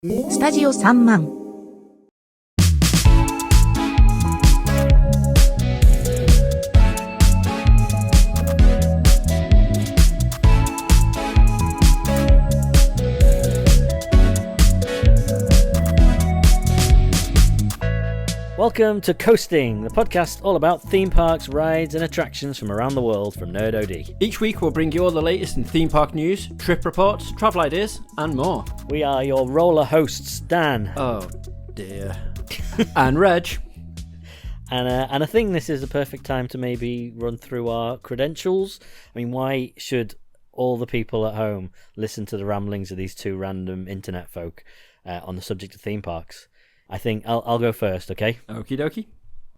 スタジオ3万。Welcome to Coasting, the podcast all about theme parks, rides and attractions from around the world from Nerd OD. Each week we'll bring you all the latest in theme park news, trip reports, travel ideas and more. We are your roller hosts, Dan. Oh dear. And Reg. And I think this is a perfect time to maybe run through our credentials. I mean, why should all the people at home listen to the ramblings of these two random internet folk on the subject of theme parks? I think I'll go first, okay? Okie dokie.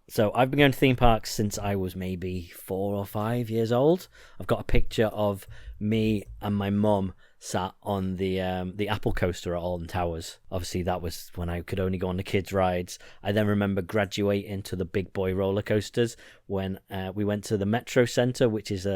So I've been going to theme parks since I was maybe 4 or 5 years old. I've got a picture of me and my mum sat on the Apple coaster at Alton Towers. Obviously, that was when I could only go on the kids' rides. I then remember graduating to the big boy roller coasters when we went to the Metro Centre, which is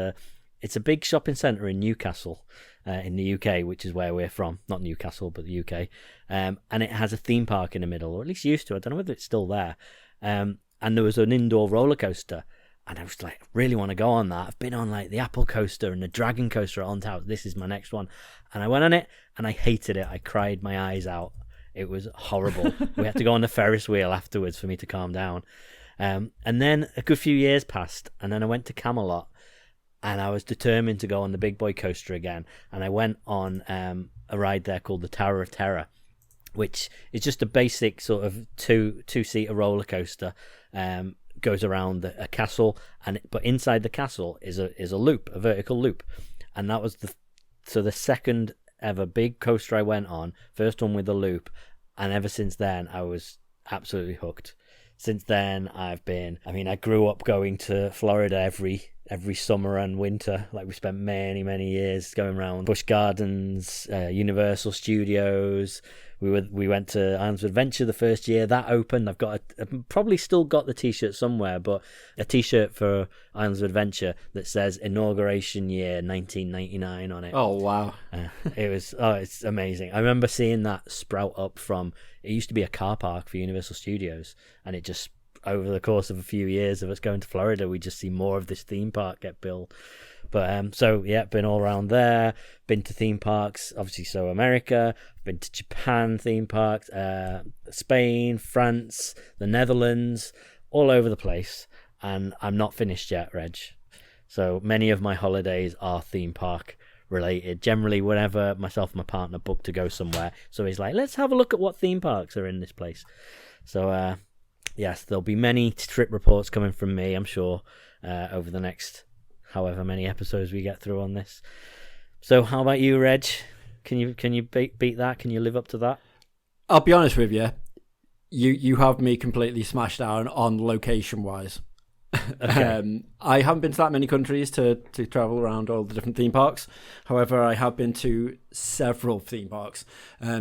it's a big shopping centre in Newcastle, in the UK, which is where we're from. Not Newcastle, but the UK. And it has a theme park in the middle, or at least used to. I don't know whether it's still there. And there was an indoor roller coaster. And I was like, really want to go on that. I've been on like the Apple coaster and the Dragon coaster at On Tower. This is my next one. And I went on it and I hated it. I cried my eyes out. It was horrible. We had to go on the Ferris wheel afterwards for me to calm down. And then a good few years passed. And then I went to Camelot. And I was determined to go on the big boy coaster again. And I went on a ride there called the Tower of Terror, which is just a basic sort of two-seater roller coaster. Goes around a castle, but inside the castle is a loop, a vertical loop. And that was the second ever big coaster I went on, first one with the loop. And ever since then, I was absolutely hooked. Since then, I grew up going to Florida every summer and winter. Like, we spent many years going around Busch Gardens, Universal Studios. We went to Islands of Adventure the first year that opened. I've probably still got the t-shirt somewhere, but a t-shirt for Islands of Adventure that says inauguration year 1999 on it. Oh wow. It's amazing. I remember seeing that sprout up from, it used to be a car park for Universal Studios, and it just, over the course of a few years of us going to Florida, we just see more of this theme park get built. But been all around there, been to theme parks, obviously, so America, been to Japan theme parks, Spain, France, the Netherlands, all over the place. And I'm not finished yet, Reg. So many of my holidays are theme park related. Generally, whenever myself and my partner book to go somewhere, so he's like, let's have a look at what theme parks are in this place. So, yes, there'll be many trip reports coming from me, I'm sure, over the next however many episodes we get through on this. So how about you, Reg? Can you beat that? Can you live up to that? I'll be honest with you. You have me completely smashed down on location wise. Okay. I haven't been to that many countries to travel around all the different theme parks. However, I have been to several theme parks.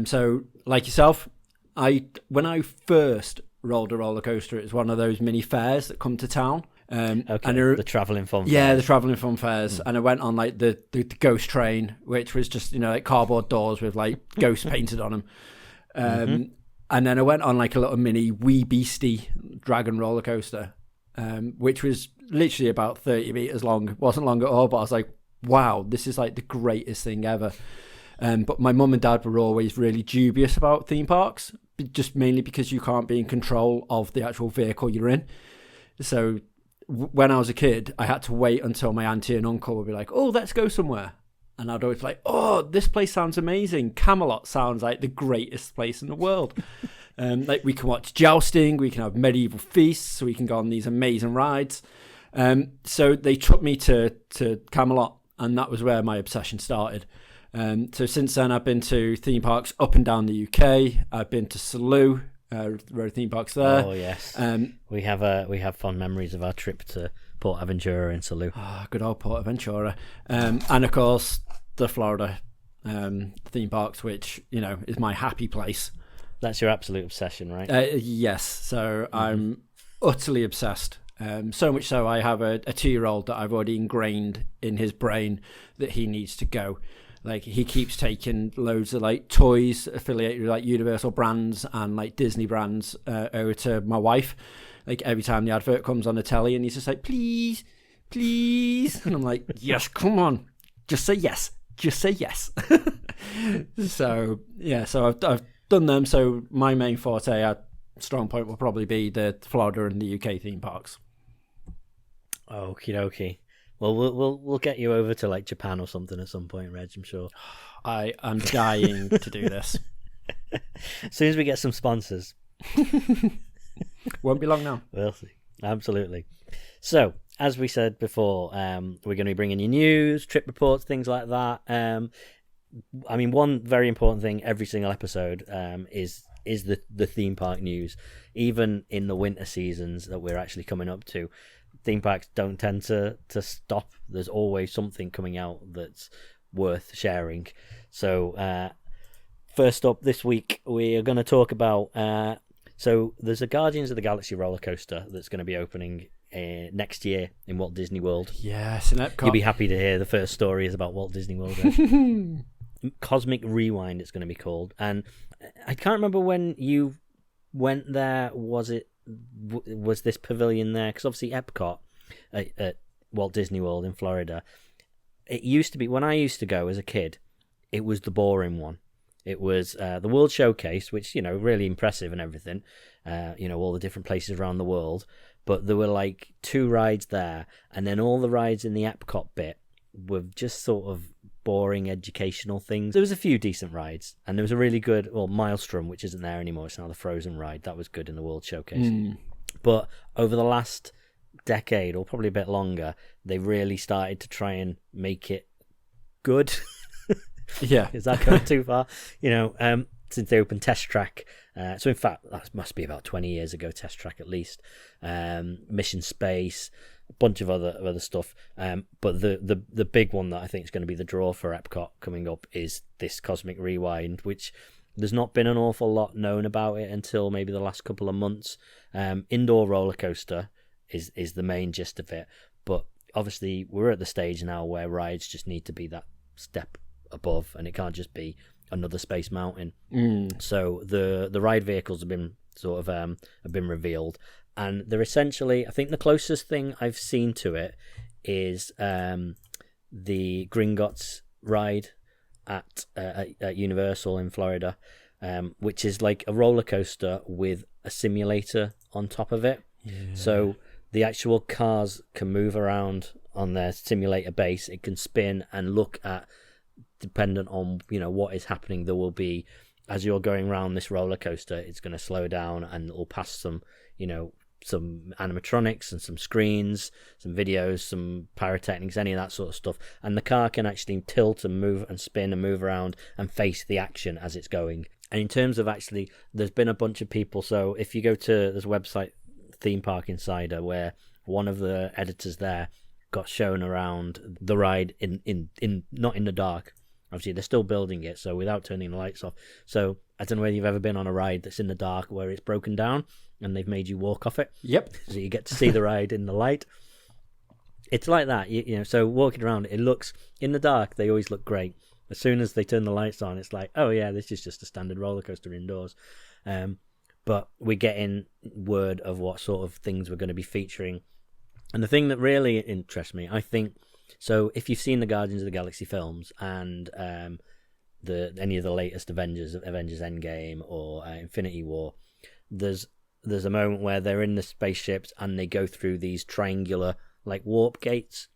So like yourself, when I first rolled a roller coaster, it was one of those mini fairs that come to town. And the travelling fun fairs. Yeah, the travelling fun fairs. And I went on like the ghost train, which was just, like cardboard doors with like ghosts painted on them. And then I went on like a little mini Wee Beastie dragon roller coaster, which was literally about 30 meters long. It wasn't long at all, but I was like, wow, this is like the greatest thing ever. But my mum and dad were always really dubious about theme parks, just mainly because you can't be in control of the actual vehicle you're in. So when I was a kid, I had to wait until my auntie and uncle would be like, oh, let's go somewhere. And I'd always be like, oh, this place sounds amazing. Camelot sounds like the greatest place in the world. Like, we can watch jousting, we can have medieval feasts, we can go on these amazing rides. So they took me to Camelot, and that was where my obsession started. So since then, I've been to theme parks up and down the UK. I've been to Salou, road theme parks there. Oh yes, we have fond memories of our trip to Port Aventura in Salou. Oh, good old Port Aventura, and of course the Florida theme parks, which is my happy place. That's your absolute obsession, right? Yes, so I'm utterly obsessed. So much so, I have a 2-year-old that I've already ingrained in his brain that he needs to go. Like he keeps taking loads of like toys affiliated with like Universal brands and like Disney brands over to my wife. Like every time the advert comes on the telly, and he's just like, please, please, and I'm like, yes, come on, just say yes, just say yes. So yeah, so I've done them. So my main forte, strong point, will probably be the Florida and the UK theme parks. Okie dokie. Well, we'll get you over to like Japan or something at some point, Reg, I'm sure. I am dying to do this. As soon as we get some sponsors. Won't be long now. We'll see. Absolutely. So, as we said before, we're going to be bringing you news, trip reports, things like that. I mean, one very important thing every single episode is the theme park news. Even in the winter seasons that we're actually coming up to, theme parks don't tend to stop. There's always something coming out that's worth sharing. So first up this week, we are going to talk about so there's a Guardians of the Galaxy roller coaster that's going to be opening next year in Walt Disney World. Yes, in Epcot. You'll be happy to hear the first story is about Walt Disney World. Cosmic Rewind it's going to be called. And I can't remember when you went there. Was this pavilion there? Because obviously Epcot at Walt Disney World in Florida, it used to be, when I used to go as a kid, it was the boring one. It was the World Showcase, which, you know, really impressive and everything, you know, all the different places around the world, but there were like 2 rides there, and then all the rides in the Epcot bit were just sort of boring educational things. There was a few decent rides, and there was a really good, well, Maelstrom, which isn't there anymore, it's now the Frozen ride. That was good in the World Showcase. But over the last decade, or probably a bit longer, they really started to try and make it good. Yeah. Is that going too far? You know, since they opened Test Track. So in fact, that must be about 20 years ago, Test Track at least. Mission Space, a bunch of other stuff. But the big one that I think is going to be the draw for Epcot coming up is this Cosmic Rewind, which there's not been an awful lot known about it until maybe the last couple of months. Indoor roller coaster is the main gist of it. But obviously we're at the stage now where rides just need to be that step above, and it can't just be another Space Mountain. So the ride vehicles have been have been revealed, and they're essentially, I think the closest thing I've seen to it is the Gringotts ride at Universal in Florida, which is like a roller coaster with a simulator on top of it. So the actual cars can move around on their simulator base. It can spin and look at, dependent on, you know, what is happening, there will be, as you're going around this roller coaster, it's going to slow down and it'll pass some, you know, some animatronics and some screens, some videos, some pyrotechnics, any of that sort of stuff, and the car can actually tilt and move and spin and move around and face the action as it's going. And in terms of actually, there's been a bunch of people, so if you go to this website Theme Park Insider, where one of the editors there got shown around the ride in not in the dark. Obviously, they're still building it, so without turning the lights off. So I don't know whether you've ever been on a ride that's in the dark where it's broken down and they've made you walk off it. Yep. So you get to see the ride in the light. It's like that, you know. So walking around, it looks, in the dark, they always look great. As soon as they turn the lights on, it's like, oh yeah, this is just a standard roller coaster indoors. But we're getting word of what sort of things we're going to be featuring. And the thing that really interests me, I think, so if you've seen the Guardians of the Galaxy films and any of the latest Avengers Endgame or Infinity War, there's a moment where they're in the spaceships and they go through these triangular like warp gates.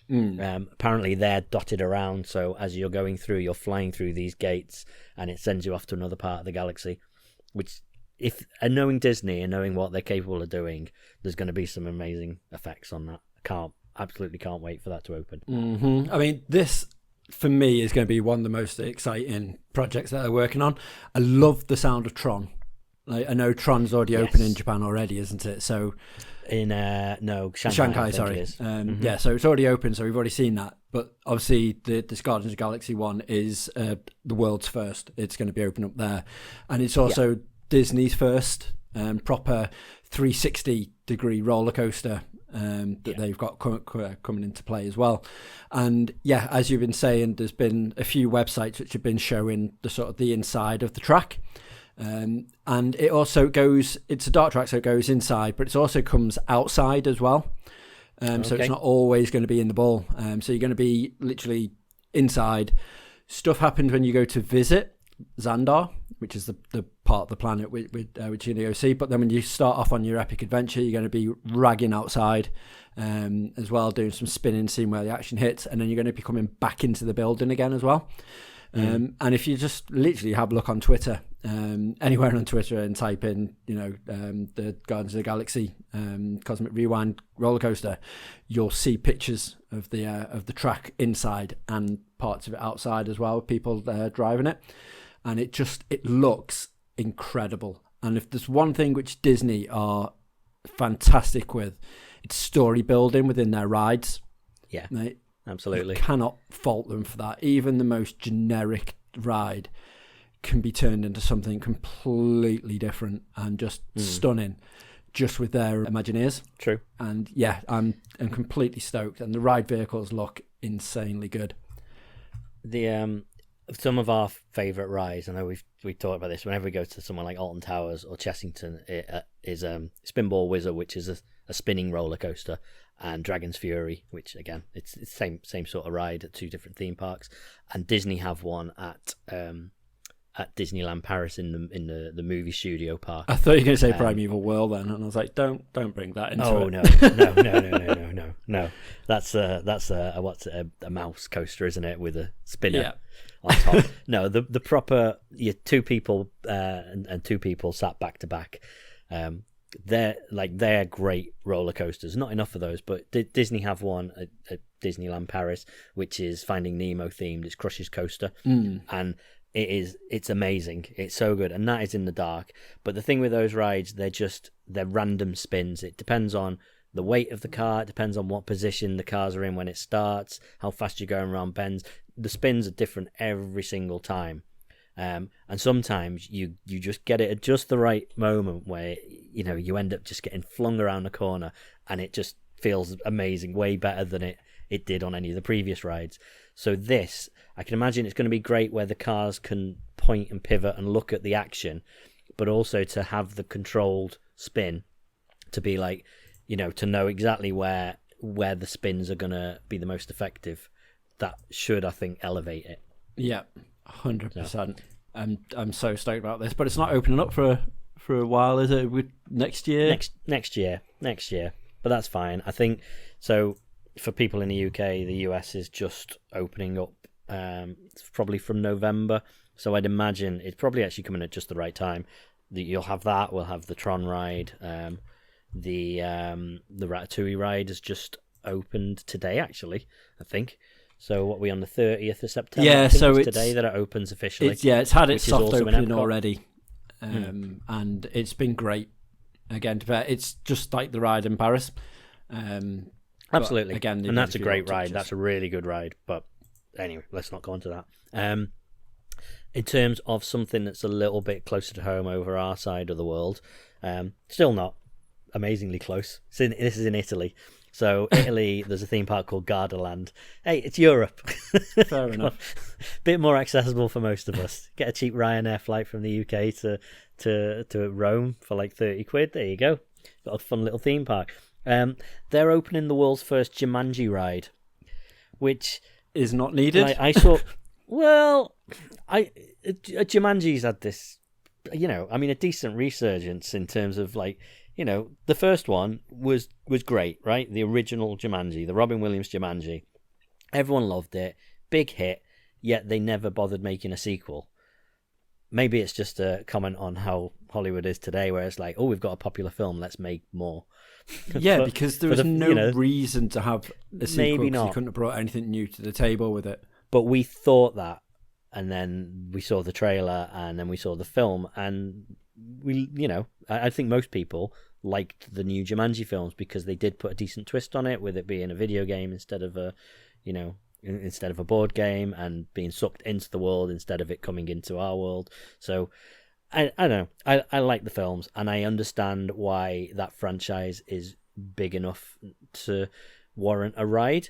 Apparently they're dotted around, so as you're going through, you're flying through these gates and it sends you off to another part of the galaxy, which, and knowing Disney and knowing what they're capable of doing, there's going to be some amazing effects on that. Absolutely can't wait for that to open. I mean, this for me is going to be one of the most exciting projects that they're working on. I love the sound of Tron. Like, I know Tron's already open in Japan already, isn't it? So in Shanghai, sorry. It is. Yeah, so it's already open, so we've already seen that. But obviously, this Guardians of the Galaxy one is the world's first. It's going to be open up there, and it's also Disney's first proper 360-degree roller coaster that they've got coming into play as well. And yeah, as you've been saying, there's been a few websites which have been showing the sort of the inside of the track. And it also goes, it's a dark track, so it goes inside, but it also comes outside as well. So it's not always going to be in the ball. So you're going to be literally inside. Stuff happens when you go to visit Xandar, which is the part of the planet which you're going to go see. But then when you start off on your epic adventure, you're going to be ragging outside as well, doing some spinning, seeing where the action hits, and then you're going to be coming back into the building again as well. And if you just literally have a look on Twitter, anywhere on Twitter, and type in, the Guardians of the Galaxy Cosmic Rewind roller coaster, you'll see pictures of the track inside and parts of it outside as well, with people driving it, and it looks incredible. And if there's one thing which Disney are fantastic with, it's story building within their rides. Yeah, right? Absolutely. You cannot fault them for that. Even the most generic ride can be turned into something completely different and just stunning, just with their Imagineers. True. And yeah, I'm completely stoked. And the ride vehicles look insanely good. Some of our favourite rides, I know we've talked about this, whenever we go to somewhere like Alton Towers or Chessington, is Spinball Whizzer, which is a spinning roller coaster, and Dragon's Fury, which again, it's the same sort of ride at two different theme parks. And Disney have one at Disneyland Paris in the movie studio park. I thought you were going to say Primeval World then, and I was like, don't bring that into it. Oh no. That's a mouse coaster, isn't it, with a spinner on top? No, the proper two people and two people sat back to back. They're great roller coasters. Not enough of those, but Disney have one at Disneyland Paris, which is Finding Nemo themed. It's Crush's Coaster, and it's amazing. It's so good, and that is in the dark. But the thing with those rides, they're random spins. It depends on the weight of the car. It depends on what position the cars are in when it starts, how fast you're going around bends. The spins are different every single time. And sometimes you just get it at just the right moment where you end up just getting flung around the corner, and it just feels amazing, way better than it did on any of the previous rides. So this, I can imagine it's going to be great where the cars can point and pivot and look at the action, but also to have the controlled spin, to be like, to know exactly where the spins are going to be the most effective. That should, I think, elevate it. Yeah. 100%. I'm so stoked about this, but it's not opening up for a while, is it? Next year? Next year. But that's fine. I think so. For people in the UK, the US is just opening up, probably from November. So I'd imagine it's probably actually coming at just the right time. You'll have that. We'll have the Tron ride. The Ratatouille ride has just opened today, actually, I think. So what are we on, the 30th of September? Yeah, I think so it's today that it opens officially. It's had its soft opening already, and it's been great. Again, it's just like the ride in Paris. Absolutely, again, and that's a great ride. That's a really good ride. But anyway, let's not go into that. In terms of something that's a little bit closer to home over our side of the world, still not amazingly close. This is in Italy. So Italy, there's a theme park called Gardaland. Hey, it's Europe. Fair enough. Bit more accessible for most of us. Get a cheap Ryanair flight from the UK to Rome for like 30 quid. There you go. Got a fun little theme park. They're opening the world's first Jumanji ride, which is not needed. I saw. Well, Jumanji's had this, a decent resurgence in terms of the first one was great, right? The original Jumanji, the Robin Williams Jumanji. Everyone loved it. Big hit, yet they never bothered making a sequel. Maybe it's just a comment on how Hollywood is today, where it's like, oh, we've got a popular film, let's make more. Yeah, because there was no reason to have a sequel. Maybe not. You couldn't have brought anything new to the table with it. But we thought that, and then we saw the trailer, and then we saw the film, and I think most people liked the new Jumanji films because they did put a decent twist on it, with it being a video game instead of a board game, and being sucked into the world instead of it coming into our world. So I don't know. I like the films, and I understand why that franchise is big enough to warrant a ride.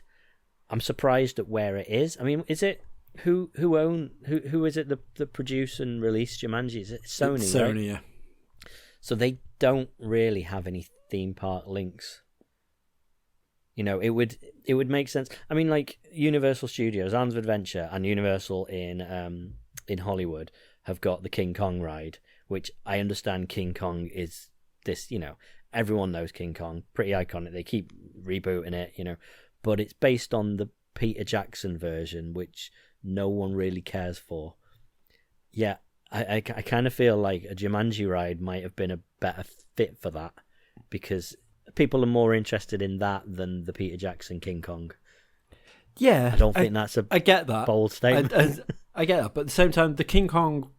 I'm surprised at where it is. I mean, is it who is it that produce and release Jumanji? Is it Sony? It's Sony, right? yeah. So they don't really have any theme park links. You know, it would make sense. I mean, like Universal Studios, Islands of Adventure, and Universal in Hollywood have got the King Kong ride, which I understand King Kong is this. You know, everyone knows King Kong, pretty iconic. They keep rebooting it, you know, but it's based on the Peter Jackson version, which no one really cares for. Yeah, I kind of feel like a Jumanji ride might have been a better fit for that, because people are more interested in that than the Peter Jackson King Kong. Yeah, I don't think that's I get that. bold statement. I get that, but at the same time, the King Kong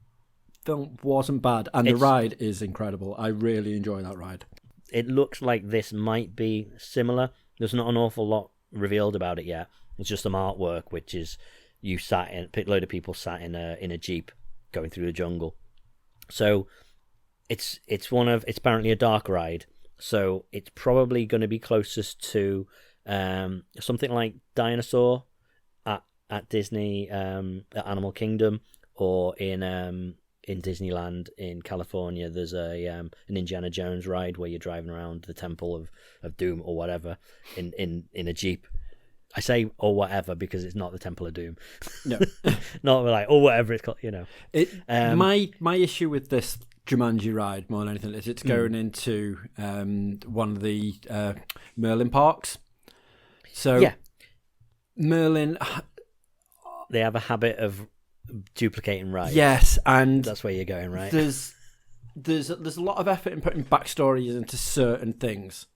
film wasn't bad, and the ride is incredible. I really enjoy that ride. It looks like this might be similar. There's not an awful lot revealed about it yet. It's just some artwork, which is a load of people sat in a jeep going through the jungle. So it's apparently a dark ride. So it's probably going to be closest to something like Dinosaur at Disney, at Animal Kingdom, or in Disneyland in California. There's an Indiana Jones ride where you're driving around the Temple of Doom or whatever in a jeep. I say or whatever because it's not the Temple of Doom. No, not like or whatever it's called. You know, my issue with this Jumanji ride more than anything is it's going into one of the Merlin parks. So yeah, Merlin, they have a habit of duplicating rides. Yes, and that's where you're going, right? There's a lot of effort in putting backstories into certain things,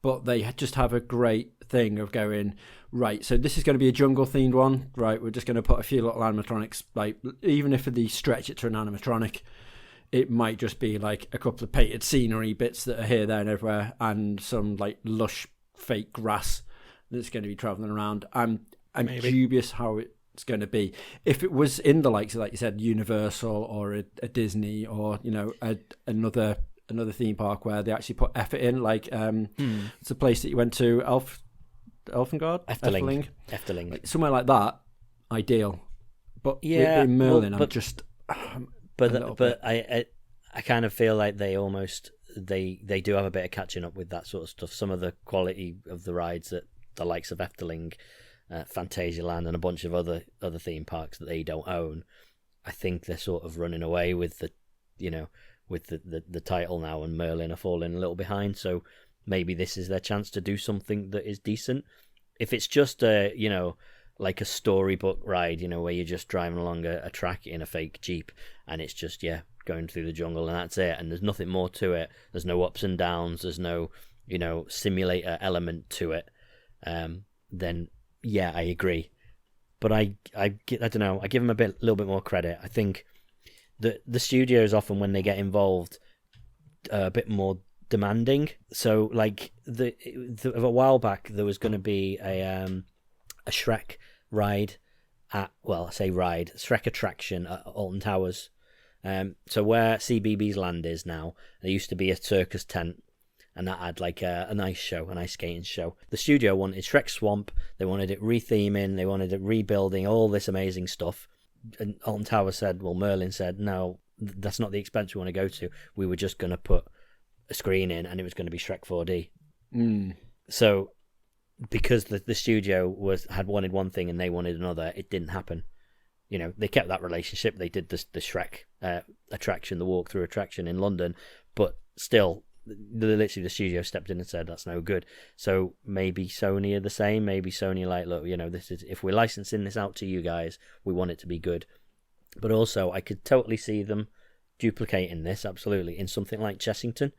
but they just have a great thing of going, right, so this is going to be a jungle themed one, right, we're just going to put a few little animatronics, like even if they stretch it to an animatronic, it might just be like a couple of painted scenery bits that are here, there and everywhere, and some like lush fake grass that's going to be traveling around. I'm dubious how it's going to be. If it was in the likes of, like you said, Universal or a Disney, or you know, another theme park where they actually put effort in, like it's a place that you went to, Efteling, like, somewhere like that, ideal. But yeah, in Merlin, I'm just. I kind of feel like they do have a bit of catching up with that sort of stuff. Some of the quality of the rides that the likes of Efteling, Phantasialand, and a bunch of other theme parks that they don't own, I think they're sort of running away with the title now, and Merlin are falling a little behind. So maybe this is their chance to do something that is decent. If it's just like a storybook ride, you know, where you're just driving along a track in a fake Jeep and it's just, going through the jungle and that's it, and there's nothing more to it, there's no ups and downs, there's no, simulator element to it, then yeah, I agree. But I don't know, I give them a little bit more credit. I think that the studios often, when they get involved, are a bit more demanding. So like a while back there was going to be a Shrek ride Shrek attraction at Alton Towers. So where CBeebies Land is now, there used to be a circus tent, and that had like an ice skating show. The studio wanted Shrek Swamp, they wanted it retheming, they wanted it rebuilding, all this amazing stuff. And Alton Towers said, Merlin said, no, that's not the expense we want to go to. We were just going to put a screen in, and it was going to be Shrek 4D. So because the studio had wanted one thing and they wanted another, it didn't happen. You know, they kept that relationship. They did the Shrek attraction, the walkthrough attraction in London, but still, literally the studio stepped in and said that's no good. So maybe Sony are the same. Maybe Sony are like, look, this is, if we're licensing this out to you guys, we want it to be good. But also, I could totally see them duplicating this, absolutely, in something like Chessington,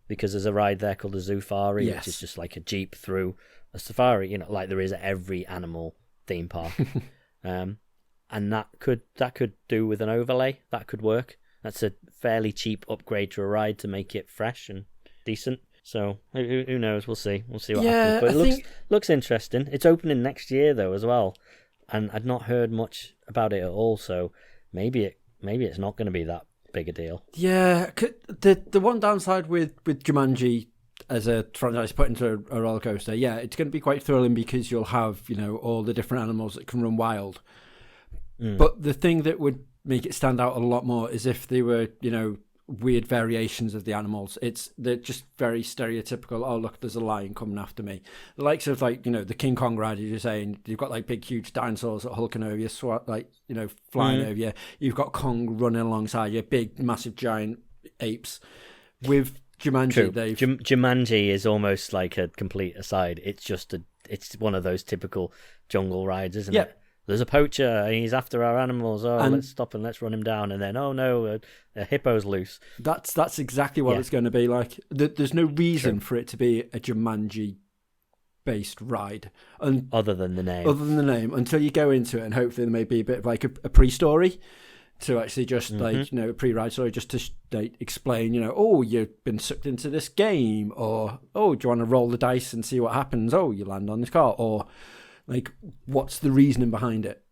because there's a ride there called the Zoofari, which is just like a jeep through a safari, like there is at every animal theme park. And that could do with an overlay. That could work. That's a fairly cheap upgrade to a ride to make it fresh and decent. So who knows? We'll see. We'll see what happens. But it looks interesting. It's opening next year though as well, and I'd not heard much about it at all. So maybe it's not going to be that big a deal. Yeah, the one downside with Jumanji, as a franchise put into a roller coaster, yeah, it's going to be quite thrilling because you'll have, all the different animals that can run wild. But the thing that would make it stand out a lot more is if they were, weird variations of the animals. They're just very stereotypical. Oh, look, there's a lion coming after me. The likes of the King Kong ride, as you're saying, you've got big, huge dinosaurs that hulking over you, flying over you. You've got Kong running alongside you, big, massive, giant apes. With Jumanji, Jumanji is almost like a complete aside. It's one of those typical jungle rides, isn't it? There's a poacher and he's after our animals. Let's stop and let's run him down. And then, oh no, a hippo's loose. That's exactly what it's going to be like. There's no reason for it to be a Jumanji-based ride, other than the name. Until you go into it, and hopefully there may be a bit of a pre-story to actually just a pre-ride story, just to explain. You've been sucked into this game, or do you want to roll the dice and see what happens? Oh, you land on this car, or what's the reasoning behind it?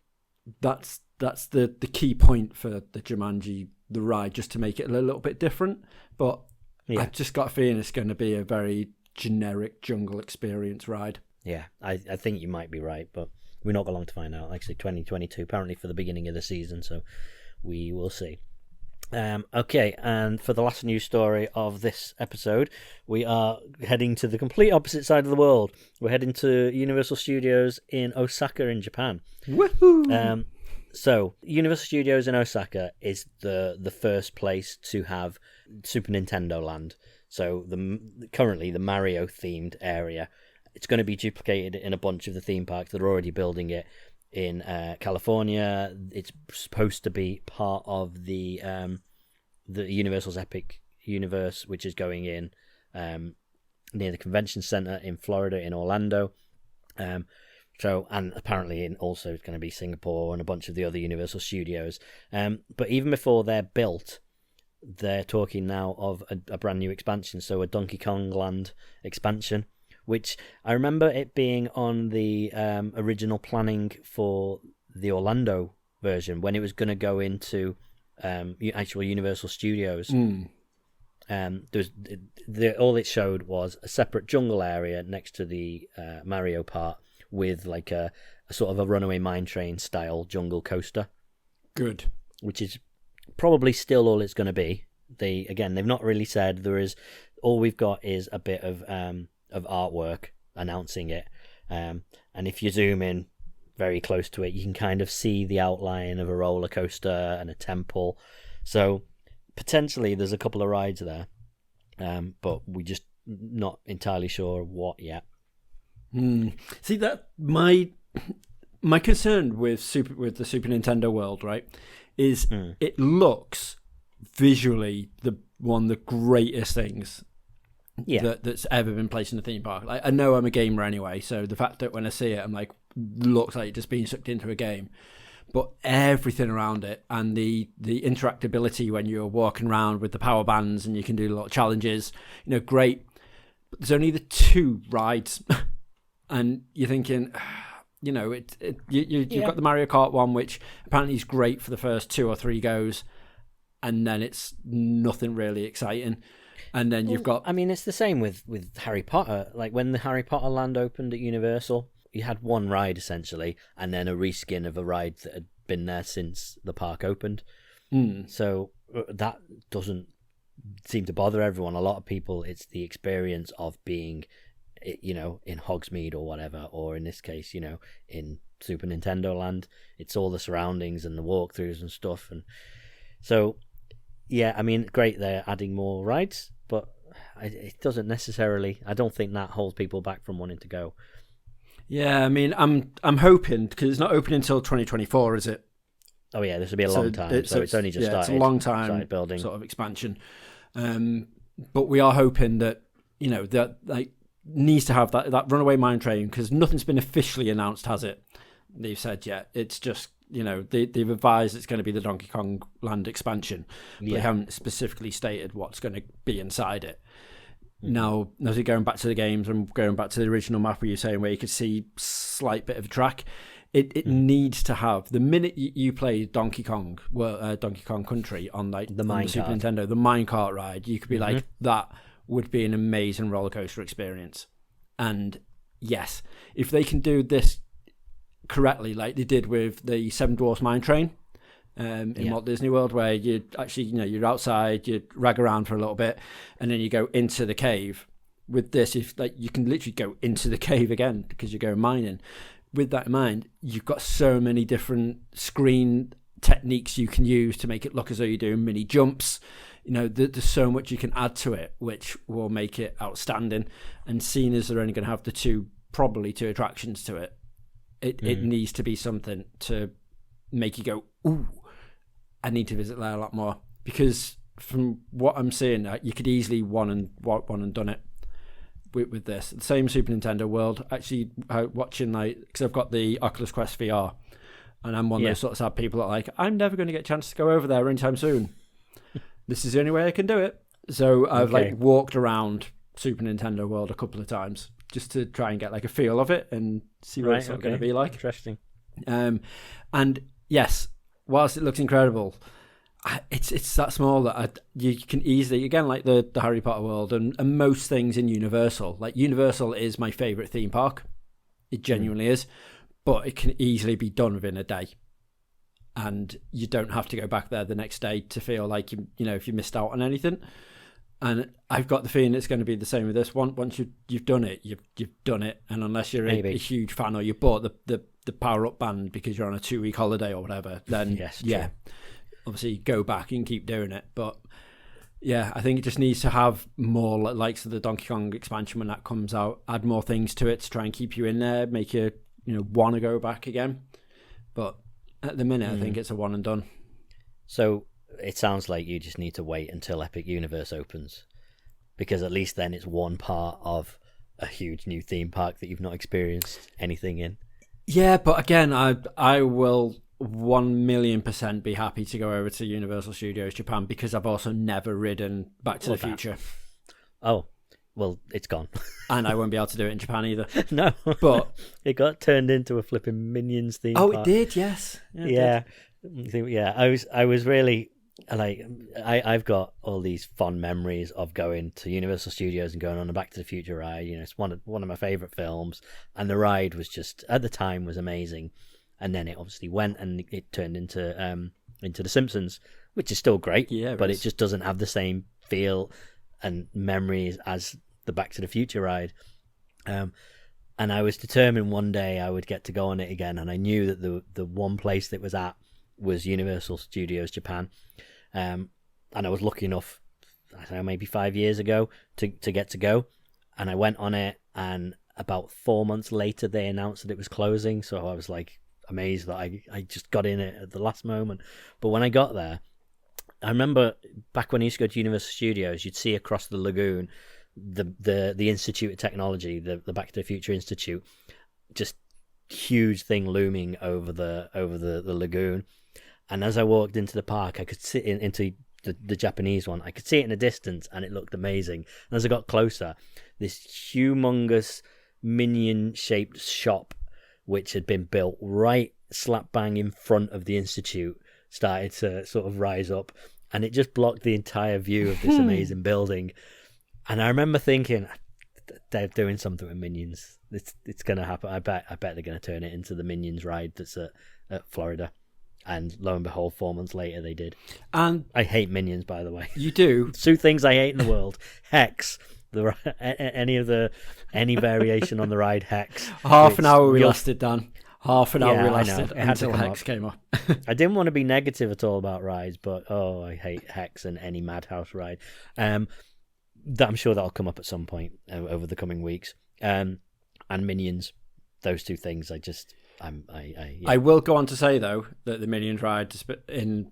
That's the key point for the Jumanji, the ride, just to make it a little bit different. But I've just got a feeling it's going to be a very generic jungle experience ride. Yeah, I think you might be right, but we're not got long to find out. Actually, 2022, apparently for the beginning of the season, so we will see. Okay, and for the last news story of this episode, we are heading to the complete opposite side of the world. We're heading to Universal Studios in Osaka in Japan. Woohoo! So, Universal Studios in Osaka is the first place to have Super Nintendo Land. So, currently the Mario-themed area. It's going to be duplicated in a bunch of the theme parks that are already building it. In California, it's supposed to be part of the Universal's Epic Universe, which is going in near the Convention Center in Florida, in Orlando. And apparently also it's going to be Singapore and a bunch of the other Universal Studios. But even before they're built, they're talking now of a brand new expansion, so a Donkey Kong Land expansion, which I remember it being on the original planning for the Orlando version when it was going to go into actual Universal Studios. All it showed was a separate jungle area next to the Mario part with a sort of a runaway mine train style jungle coaster. Good. Which is probably still all it's going to be. They've not really said. All we've got is a bit of artwork announcing it, and if you zoom in very close to it, you can kind of see the outline of a roller coaster and a temple. So potentially there's a couple of rides there, but we're just not entirely sure what yet. See, that my concern with the Super Nintendo World, right, is it looks visually one of the greatest things that's ever been placed in a theme park. I know I'm a gamer anyway, so the fact that when I see it, I'm looks like just being sucked into a game. But everything around it and the interactability when you're walking around with the power bands and you can do a lot of challenges, great. But there's only the 2 rides, and you're thinking, you've got the Mario Kart one, which apparently is great for the first 2 or 3 goes, and then it's nothing really exciting. And then you've got... it's the same with Harry Potter. When the Harry Potter land opened at Universal, you had one ride, essentially, and then a reskin of a ride that had been there since the park opened. So that doesn't seem to bother everyone. A lot of people, it's the experience of being, in Hogsmeade or whatever, or in this case, in Super Nintendo Land. It's all the surroundings and the walkthroughs and stuff. And so... yeah, great, they're adding more rides, but it doesn't necessarily... I don't think that holds people back from wanting to go. Yeah, I'm hoping, because it's not opening until 2024, is it? Oh yeah, this will be a long time, so it's only just started. It's a long time building. Sort of expansion. But we are hoping that, that needs to have that runaway mine train, because nothing's been officially announced, has it? They've said yet. It's just... they've advised it's going to be the Donkey Kong Land expansion. But they haven't specifically stated what's going to be inside it. Now, as you're going back to the games and going back to the original map where you're saying where you could see slight bit of a track, it needs to have... The minute you play Donkey Kong Country on the Super Nintendo, the minecart ride, you could be like, that would be an amazing roller coaster experience. And yes, if they can do this correctly, like they did with the Seven Dwarfs Mine Train in Walt Disney World, where you actually, you're outside, you rag around for a little bit, and then you go into the cave. With this, if like you can literally go into the cave again because you're going mining. With that in mind, you've got so many different screen techniques you can use to make it look as though you're doing mini jumps. There's so much you can add to it, which will make it outstanding. And seeing as they're only going to have probably two attractions to it, it needs to be something to make you go, ooh, I need to visit there a lot more. Because from what I'm seeing, you could easily one and done it with this. The same Super Nintendo World. Actually, watching because I've got the Oculus Quest VR, and I'm one of those sort of sad people that are like, I'm never going to get a chance to go over there anytime soon. This is the only way I can do it. So I've walked around Super Nintendo World a couple of times just to try and get a feel of it and see what it's going to be like. Interesting. And yes, whilst it looks incredible, it's that small that you can easily, again, like the Harry Potter world and most things in Universal. Like Universal is my favourite theme park. It genuinely is. But it can easily be done within a day. And you don't have to go back there the next day to feel like, if you missed out on anything. And I've got the feeling it's going to be the same with this one. Once you've done it, you've done it. And unless you're a huge fan or you bought the power-up band because you're on a 2-week holiday or whatever, then obviously go back and keep doing it. But yeah, I think it just needs to have more likes of the Donkey Kong expansion when that comes out. Add more things to it to try and keep you in there, make you want to go back again. But at the minute, I think it's a one and done. So it sounds like you just need to wait until Epic Universe opens, because at least then it's one part of a huge new theme park that you've not experienced anything in. Yeah, but again, I will 1,000,000% be happy to go over to Universal Studios Japan, because I've also never ridden Back to the Future. Oh, well, it's gone. And I won't be able to do it in Japan either. No. But it got turned into a flipping Minions theme park. Oh, it did, yes. Yeah. I was really I've got all these fond memories of going to Universal Studios and going on a Back to the Future ride. It's one of my favorite films, and the ride was just, at the time, was amazing. And then it obviously went and it turned into The Simpsons, which is still great, but it just doesn't have the same feel and memories as the Back to the Future ride. And I was determined one day I would get to go on it again, and I knew that the one place that was at was Universal Studios Japan. And I was lucky enough, I don't know, maybe 5 years ago to get to go. And I went on it, and about 4 months later they announced that it was closing. So I was amazed that I just got in it at the last moment. But when I got there, I remember back when I used to go to Universal Studios, you'd see across the lagoon the Institute of Technology, the Back to the Future Institute, just huge thing looming over the lagoon. And as I walked into the park, I could see into the Japanese one. I could see it in the distance, and it looked amazing. And as I got closer, this humongous minion-shaped shop, which had been built right slap bang in front of the Institute, started to sort of rise up, and it just blocked the entire view of this amazing building. And I remember thinking, they're doing something with Minions. It's going to happen. I bet they're going to turn it into the Minions ride that's at Florida. And lo and behold, 4 months later, they did. And I hate Minions, by the way. You do? 2 things I hate in the world: Hex, any variation on the ride, Hex. Half an hour we lasted, Dan. Half an hour we lasted it had until to come Hex came up. I didn't want to be negative at all about rides, but I hate Hex and any Madhouse ride. I'm sure that'll come up at some point over the coming weeks. And Minions, those 2 things, I will go on to say, though, that the Minions ride in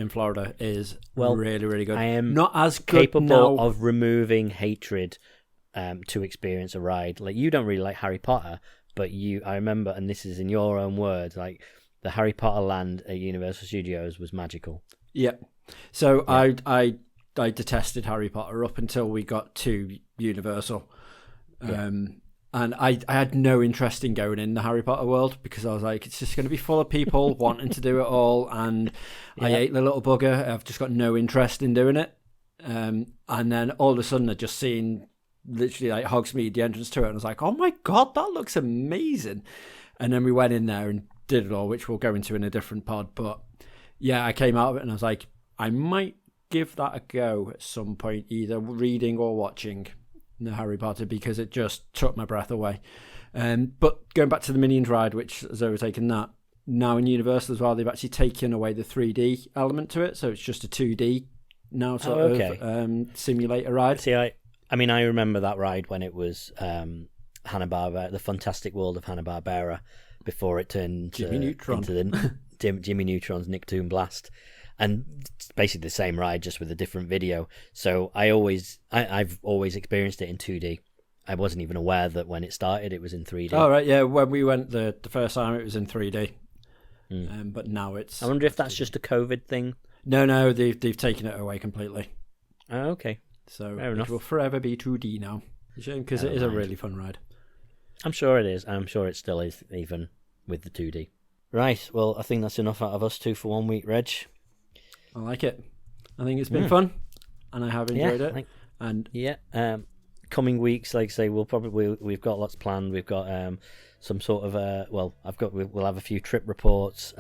Florida is really, really good. I am not as capable of removing hatred to experience a ride. Like, you don't really like Harry Potter, but I remember, and this is in your own words, like the Harry Potter land at Universal Studios was magical. Yeah. So yeah. I detested Harry Potter up until we got to Universal. Yeah. And I had no interest in going in the Harry Potter world, because I was like, it's just going to be full of people wanting to do it all, and I hate the little bugger. I've just got no interest in doing it. And then all of a sudden I just seen literally like Hogsmeade, the entrance to it, and I was like, oh my God, that looks amazing. And then we went in there and did it all, which we'll go into in a different pod. But yeah, I came out of it and I was like, I might give that a go at some point, either reading or watching the Harry Potter, because it just took my breath away. But going back to the Minions ride, which has overtaken that, now in Universal as well, they've actually taken away the 3D element to it, so it's just a 2D now sort of simulator ride. See, I mean, I remember that ride when it was Hanna-Barbera, the Fantastic World of Hanna-Barbera, before it turned Jimmy Neutron. into the Jimmy Neutron's Nicktoon Blast. And it's basically the same ride, just with a different video. So I've always experienced it in 2D. I wasn't even aware that when it started, it was in 3D. Oh, right, yeah. When we went the first time, it was in 3D. But now it's... I wonder if that's just a COVID thing. No, they've taken it away completely. Oh, okay. So fair enough. It will forever be 2D now. Because it is a really fun ride. I'm sure it is. I'm sure it still is, even with the 2D. Right, well, I think that's enough out of us two for 1 week, Reg. I like it. I think it's been fun, and I have enjoyed it. Coming weeks, like I say, we've got lots planned. We've got some sort of we'll have a few trip reports.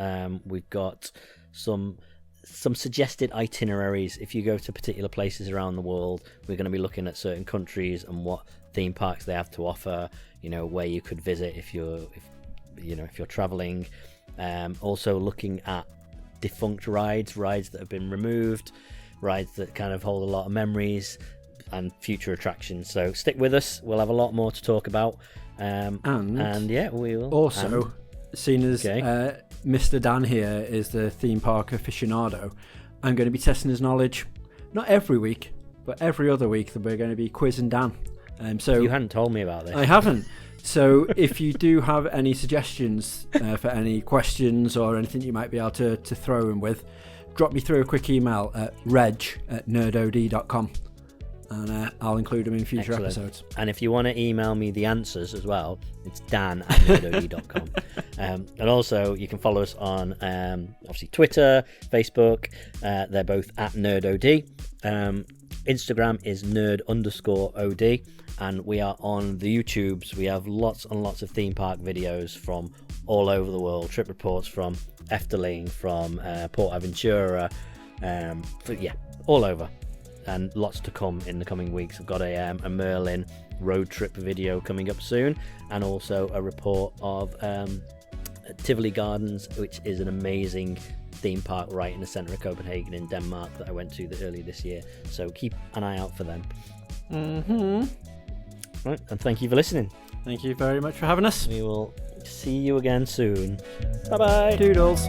We've got some suggested itineraries. If you go to particular places around the world, we're going to be looking at certain countries and what theme parks they have to offer. You know, where you could visit if you're traveling. Also looking at defunct rides that have been removed, rides that kind of hold a lot of memories, and future attractions. So stick with us. We'll have a lot more to talk about. And yeah, we will. Also, seeing as Mr. Dan here is the theme park aficionado, I'm going to be testing his knowledge, not every week, but every other week that we're going to be quizzing Dan. So you hadn't told me about this. I haven't. So if you do have any suggestions for any questions or anything you might be able to throw in with, drop me through a quick email at reg@nerdod.com, and I'll include them in future episodes. And if you want to email me the answers as well, it's dan@nerdod.com. And also you can follow us on obviously Twitter, Facebook. They're both at nerdod. Instagram is nerd_od. And we are on the YouTubes. We have lots and lots of theme park videos from all over the world. Trip reports from Efteling, from Port Aventura. All over. And lots to come in the coming weeks. I've got a Merlin road trip video coming up soon. And also a report of Tivoli Gardens, which is an amazing theme park right in the centre of Copenhagen in Denmark that I went to earlier this year. So keep an eye out for them. Right, and thank you for listening. Thank you very much for having us. We will see you again soon. Bye-bye. Doodles.